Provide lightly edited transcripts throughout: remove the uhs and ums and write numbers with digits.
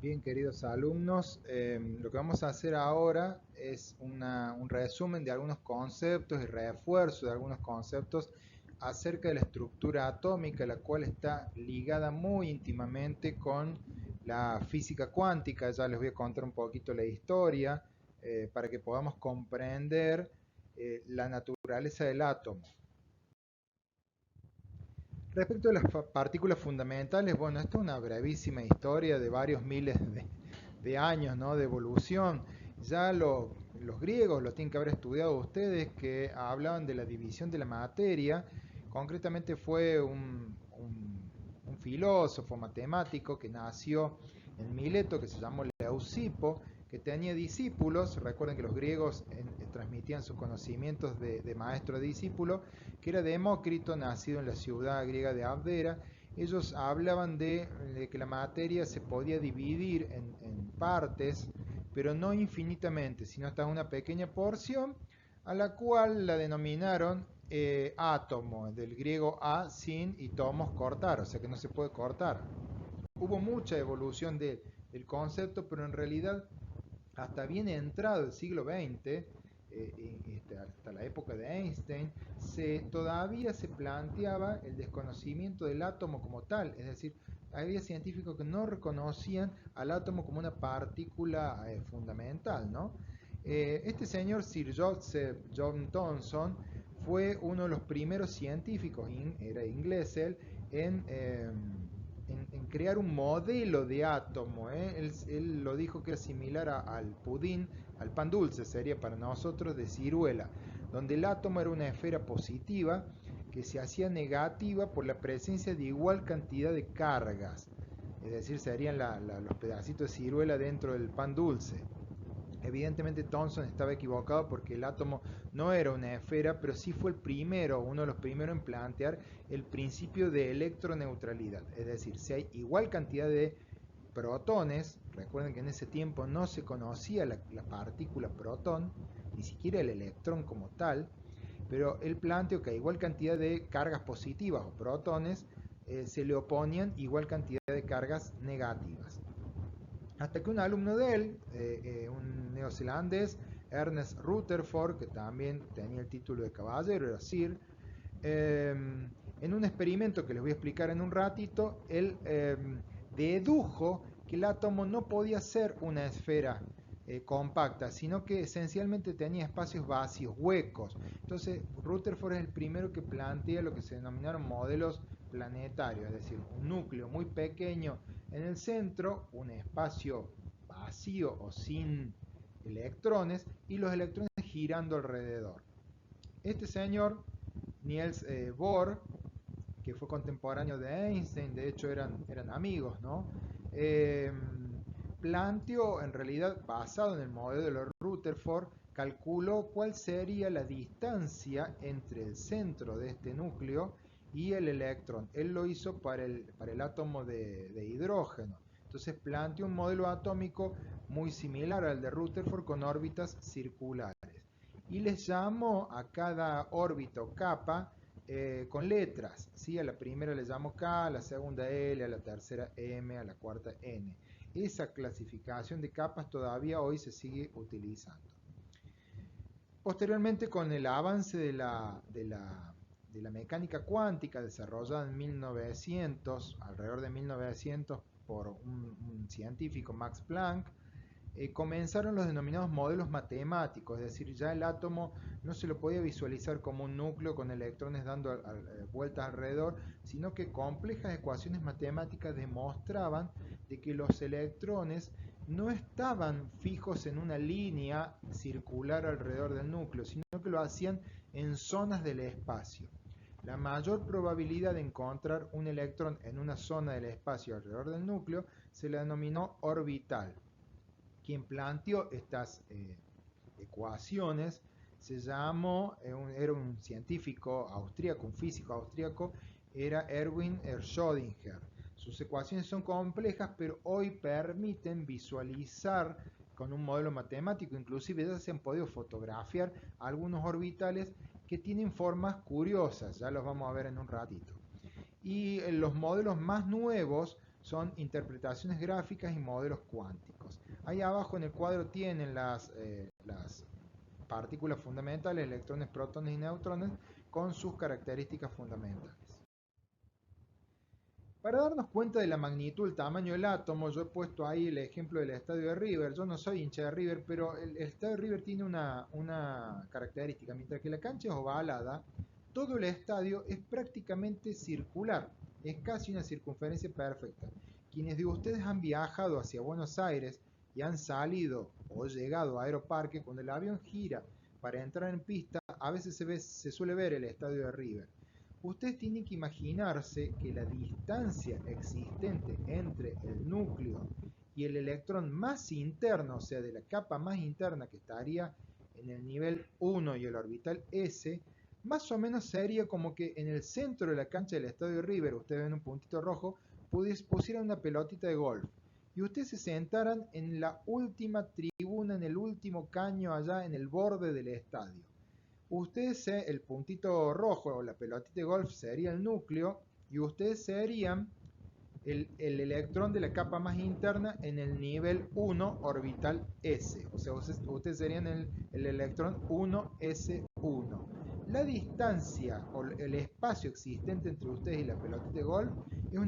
Bien, queridos alumnos, lo que vamos a hacer ahora es un resumen de algunos conceptos y refuerzo de algunos conceptos acerca de la estructura atómica, la cual está ligada muy íntimamente con la física cuántica. Ya les voy a contar un poquito la historia para que podamos comprender la naturaleza del átomo. Respecto a las partículas fundamentales, bueno, esta es una brevísima historia de varios miles de años, ¿no?, de evolución. Ya los griegos lo tienen que haber estudiado ustedes, que hablaban de la división de la materia. Concretamente fue un filósofo matemático que nació en Mileto, que se llamó Leucipo, que tenía discípulos. Recuerden que los griegos transmitían sus conocimientos de maestro a discípulo, que era Demócrito, nacido en la ciudad griega de Abdera. Ellos hablaban de que la materia se podía dividir en partes, pero no infinitamente, sino hasta una pequeña porción, a la cual la denominaron átomo, del griego a, sin, y tomos, cortar, o sea que no se puede cortar. Hubo mucha evolución del concepto, pero en realidad hasta bien entrado el siglo XX, hasta la época de Einstein, todavía se planteaba el desconocimiento del átomo como tal, es decir, había científicos que no reconocían al átomo como una partícula fundamental, ¿no? Este señor Sir Joseph John Thomson fue uno de los primeros científicos, era inglés él, en crear un modelo de átomo. Él lo dijo que era similar al pudín, al pan dulce sería para nosotros, de ciruela, donde el átomo era una esfera positiva que se hacía negativa por la presencia de igual cantidad de cargas, es decir, serían los pedacitos de ciruela dentro del pan dulce. Evidentemente Thomson estaba equivocado, porque el átomo no era una esfera, pero sí fue uno de los primeros en plantear el principio de electroneutralidad. Es decir, si hay igual cantidad de protones, recuerden que en ese tiempo no se conocía la partícula protón, ni siquiera el electrón como tal, pero él planteó que a igual cantidad de cargas positivas o protones se le oponían igual cantidad de cargas negativas. Hasta que un alumno de él, un neozelandés, Ernest Rutherford, que también tenía el título de caballero, era Sir, en un experimento que les voy a explicar en un ratito, él dedujo que el átomo no podía ser una esfera compacta, sino que esencialmente tenía espacios vacíos, huecos. Entonces, Rutherford es el primero que plantea lo que se denominaron modelos planetarios, es decir, un núcleo muy pequeño en el centro, un espacio vacío o sin electrones, y los electrones girando alrededor. Este señor, Niels Bohr, que fue contemporáneo de Einstein, de hecho eran amigos, ¿no? Eh, Planteó, en realidad basado en el modelo de Rutherford, calculó cuál sería la distancia entre el centro de este núcleo y el electrón. Él lo hizo para el átomo de hidrógeno. Entonces planteó un modelo atómico muy similar al de Rutherford, con órbitas circulares. Y les llamó a cada órbita o capa con letras, ¿sí? A la primera le llamo K, a la segunda L, a la tercera M, a la cuarta N. Esa clasificación de capas todavía hoy se sigue utilizando. Posteriormente, con el avance de la mecánica cuántica desarrollada en 1900, alrededor de 1900, por un científico, Max Planck, comenzaron los denominados modelos matemáticos, es decir, ya el átomo no se lo podía visualizar como un núcleo con electrones dando vueltas alrededor, sino que complejas ecuaciones matemáticas demostraban de que los electrones no estaban fijos en una línea circular alrededor del núcleo, sino que lo hacían en zonas del espacio. La mayor probabilidad de encontrar un electrón en una zona del espacio alrededor del núcleo se la denominó orbital. Quien planteó estas ecuaciones se llamó, era un científico austríaco, un físico austríaco, era Erwin Schrödinger. Sus ecuaciones son complejas, pero hoy permiten visualizar con un modelo matemático, inclusive ya se han podido fotografiar algunos orbitales que tienen formas curiosas, ya los vamos a ver en un ratito. Y los modelos más nuevos son interpretaciones gráficas y modelos cuánticos. Ahí abajo en el cuadro tienen las partículas fundamentales, electrones, protones y neutrones, con sus características fundamentales. Para darnos cuenta de la magnitud, el tamaño del átomo, yo he puesto ahí el ejemplo del estadio de River. Yo no soy hincha de River, pero el estadio de River tiene una característica. Mientras que la cancha es ovalada, todo el estadio es prácticamente circular. Es casi una circunferencia perfecta. Quienes de ustedes han viajado hacia Buenos Aires y han salido o llegado a Aeroparque, cuando el avión gira para entrar en pista, a veces se suele ver el estadio de River. Ustedes tienen que imaginarse que la distancia existente entre el núcleo y el electrón más interno, o sea, de la capa más interna que estaría en el nivel 1 y el orbital S, más o menos sería como que en el centro de la cancha del estadio de River, ustedes ven un puntito rojo, pusieran una pelotita de golf y ustedes se sentaran en la última tribuna, en el último caño allá en el borde del estadio. Ustedes, el puntito rojo o la pelotita de golf sería el núcleo y ustedes serían el electrón de la capa más interna en el nivel 1 orbital S. O sea, ustedes serían el electrón 1S1. La distancia o el espacio existente entre ustedes y la pelotita de golf es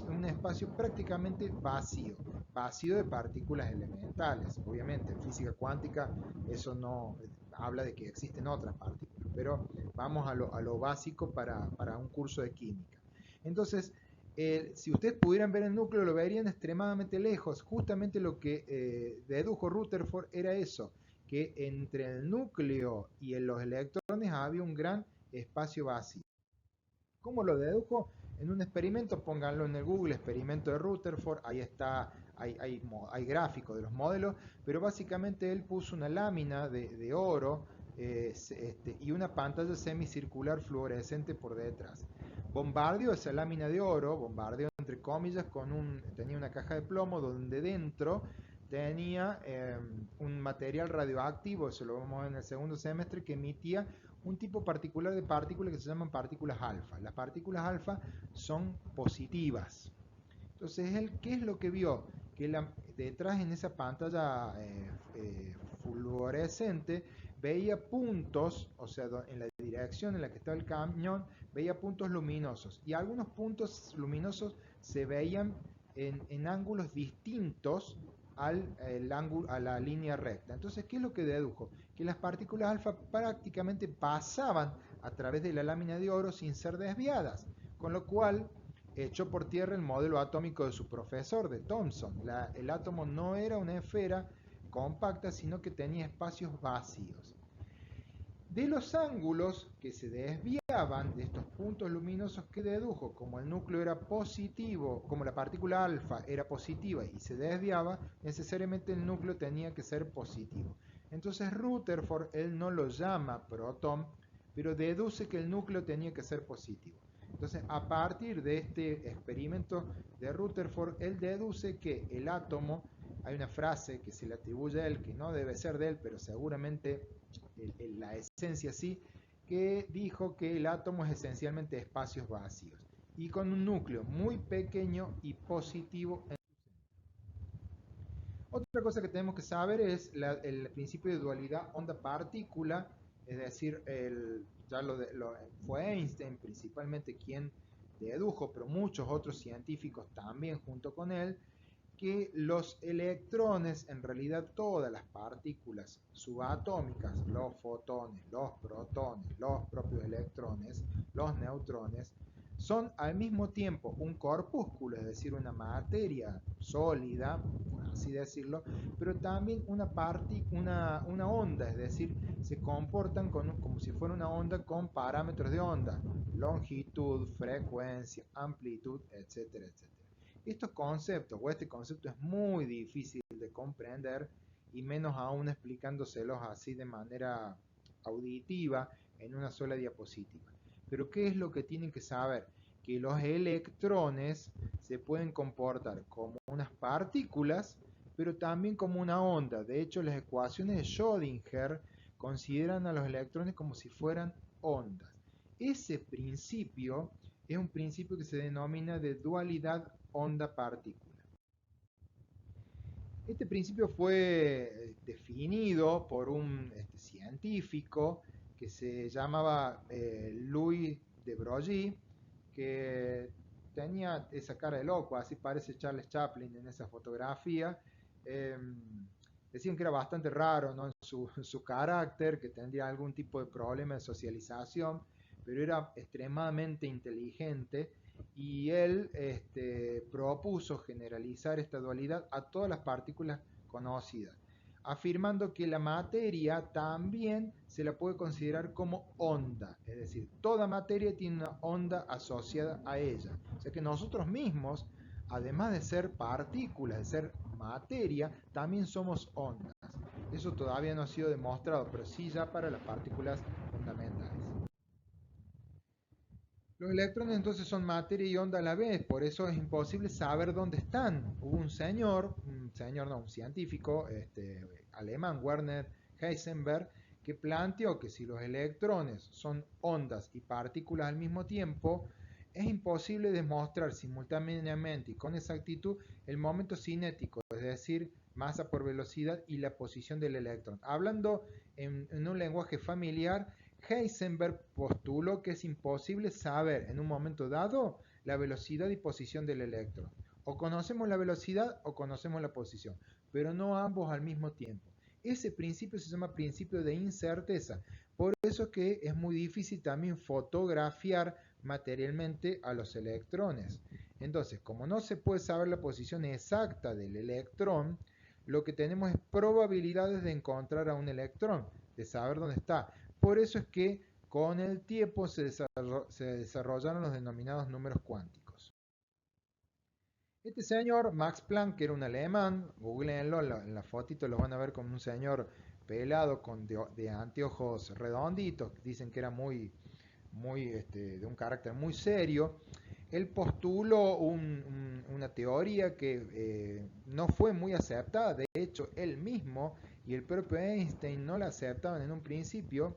un espacio prácticamente vacío. Vacío de partículas elementales. Obviamente, en física cuántica eso no habla de que existen otras partículas, pero vamos a lo básico para un curso de química. Entonces, si ustedes pudieran ver el núcleo, lo verían extremadamente lejos. Justamente lo que dedujo Rutherford era eso, que entre el núcleo y los electrones había un gran espacio vacío. ¿Cómo lo dedujo? En un experimento, pónganlo en el Google, experimento de Rutherford, ahí está, hay gráficos de los modelos, pero básicamente él puso una lámina de oro y una pantalla semicircular fluorescente por detrás. Bombardeó esa lámina de oro, bombardeó entre comillas, tenía una caja de plomo donde dentro tenía un material radioactivo, eso lo vamos a ver en el segundo semestre, que emitía un tipo particular de partículas que se llaman partículas alfa. Las partículas alfa son positivas. Entonces, ¿qué es lo que vio? Que detrás en esa pantalla fluorescente veía puntos, o sea, en la dirección en la que estaba el cañón, veía puntos luminosos. Y algunos puntos luminosos se veían en ángulos distintos a la línea recta. Entonces, ¿qué es lo que dedujo? Que las partículas alfa prácticamente pasaban a través de la lámina de oro sin ser desviadas, con lo cual echó por tierra el modelo atómico de su profesor, de Thomson. El átomo no era una esfera compacta, sino que tenía espacios vacíos. De los ángulos que se desviaban de estos puntos luminosos, que dedujo, como el núcleo era positivo, como la partícula alfa era positiva y se desviaba, necesariamente el núcleo tenía que ser positivo. Entonces Rutherford, él no lo llama protón, pero deduce que el núcleo tenía que ser positivo. Entonces, a partir de este experimento de Rutherford, él deduce que el átomo, hay una frase que se le atribuye a él, que no debe ser de él, pero seguramente la esencia sí, que dijo que el átomo es esencialmente espacios vacíos y con un núcleo muy pequeño y positivo. Otra cosa que tenemos que saber es el principio de dualidad onda-partícula, es decir, fue Einstein principalmente quien dedujo, pero muchos otros científicos también junto con él, que los electrones, en realidad todas las partículas subatómicas, los fotones, los protones, los propios electrones, los neutrones, son al mismo tiempo un corpúsculo, es decir, una materia sólida, por así decirlo, pero también una onda, es decir, se comportan como si fuera una onda con parámetros de onda, longitud, frecuencia, amplitud, etcétera, etcétera. Estos conceptos o este concepto es muy difícil de comprender y menos aún explicándoselos así de manera auditiva en una sola diapositiva. Pero ¿qué es lo que tienen que saber? Que los electrones se pueden comportar como unas partículas, pero también como una onda. De hecho, las ecuaciones de Schrödinger consideran a los electrones como si fueran ondas. Ese principio es un principio que se denomina de dualidad onda-partícula. Este principio fue definido por un científico que se llamaba Louis de Broglie, que tenía esa cara de loco, así parece Charles Chaplin en esa fotografía. Eh, Decían que era bastante raro, ¿no? Su carácter, que tendría algún tipo de problema de socialización, pero era extremadamente inteligente y él propuso generalizar esta dualidad a todas las partículas conocidas, afirmando que la materia también se la puede considerar como onda, es decir, toda materia tiene una onda asociada a ella. O sea que nosotros mismos, además de ser partículas, de ser materia, también somos ondas. Eso todavía no ha sido demostrado, pero sí ya para las partículas fundamentales. Los electrones entonces son materia y onda a la vez, por eso es imposible saber dónde están. Hubo un científico alemán, Werner Heisenberg, que planteó que si los electrones son ondas y partículas al mismo tiempo, es imposible demostrar simultáneamente y con exactitud el momento cinético, es decir, masa por velocidad y la posición del electrón. Hablando en un lenguaje familiar, Heisenberg postuló que es imposible saber en un momento dado la velocidad y posición del electrón. O conocemos la velocidad o conocemos la posición, pero no ambos al mismo tiempo. Ese principio se llama principio de incerteza. Por eso es que es muy difícil también fotografiar materialmente a los electrones. Entonces, como no se puede saber la posición exacta del electrón, lo que tenemos es probabilidades de encontrar a un electrón, de saber dónde está. Por eso es que con el tiempo se desarrollaron los denominados números cuánticos. Este señor, Max Planck, que era un alemán, googleenlo, en la fotito lo van a ver con un señor pelado de anteojos redonditos, dicen que era de un carácter muy serio. Él postuló una teoría que no fue muy aceptada, de hecho él mismo y el propio Einstein no la aceptaban en un principio,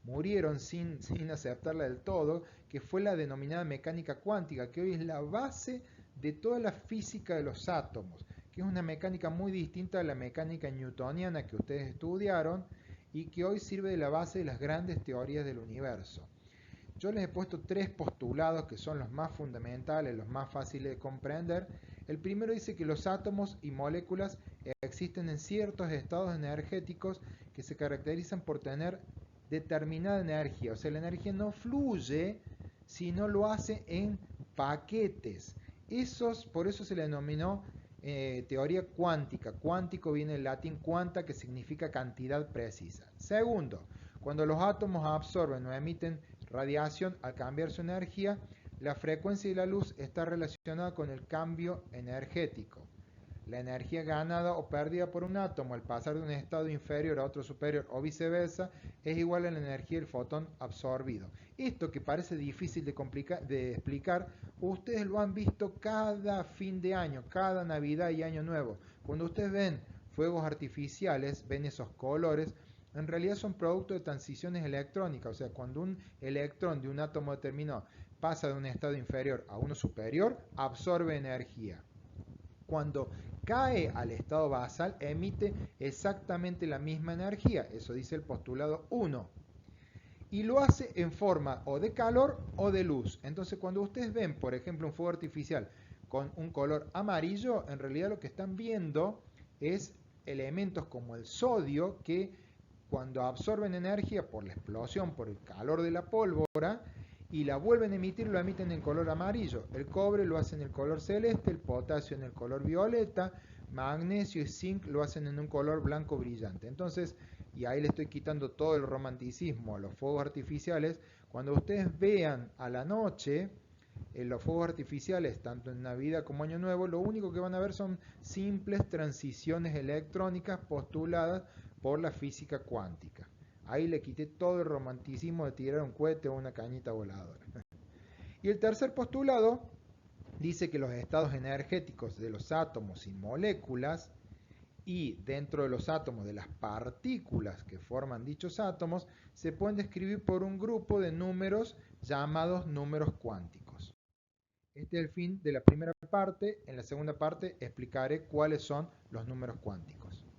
murieron sin aceptarla del todo, que fue la denominada mecánica cuántica, que hoy es la base de toda la física de los átomos, que es una mecánica muy distinta a la mecánica newtoniana que ustedes estudiaron y que hoy sirve de la base de las grandes teorías del universo. Yo les he puesto tres postulados que son los más fundamentales, los más fáciles de comprender. El primero dice que los átomos y moléculas existen en ciertos estados energéticos que se caracterizan por tener determinada energía. O sea, la energía no fluye, sino lo hace en paquetes. Por eso se le denominó teoría cuántica. Cuántico viene del latín quanta, que significa cantidad precisa. Segundo, cuando los átomos absorben o emiten radiación, al cambiar su energía, la frecuencia de la luz está relacionada con el cambio energético. La energía ganada o perdida por un átomo al pasar de un estado inferior a otro superior o viceversa es igual a la energía del fotón absorbido. Esto que parece difícil de explicar, ustedes lo han visto cada fin de año, cada Navidad y Año Nuevo. Cuando ustedes ven fuegos artificiales, ven esos colores, en realidad son producto de transiciones electrónicas, o sea, cuando un electrón de un átomo determinado pasa de un estado inferior a uno superior, absorbe energía. Cuando cae al estado basal, emite exactamente la misma energía, eso dice el postulado 1. Y lo hace en forma o de calor o de luz. Entonces, cuando ustedes ven, por ejemplo, un fuego artificial con un color amarillo, en realidad lo que están viendo es elementos como el sodio que cuando absorben energía por la explosión, por el calor de la pólvora, y la vuelven a emitir, lo emiten en color amarillo. El cobre lo hacen en el color celeste, el potasio en el color violeta, magnesio y zinc lo hacen en un color blanco brillante. Entonces, y ahí le estoy quitando todo el romanticismo a los fuegos artificiales, cuando ustedes vean a la noche los fuegos artificiales, tanto en Navidad como Año Nuevo, lo único que van a ver son simples transiciones electrónicas postuladas por la física cuántica. Ahí le quité todo el romanticismo de tirar un cohete o una cañita voladora. Y el tercer postulado dice que los estados energéticos de los átomos y moléculas y dentro de los átomos de las partículas que forman dichos átomos se pueden describir por un grupo de números llamados números cuánticos. Este es el fin de la primera parte. En la segunda parte explicaré cuáles son los números cuánticos.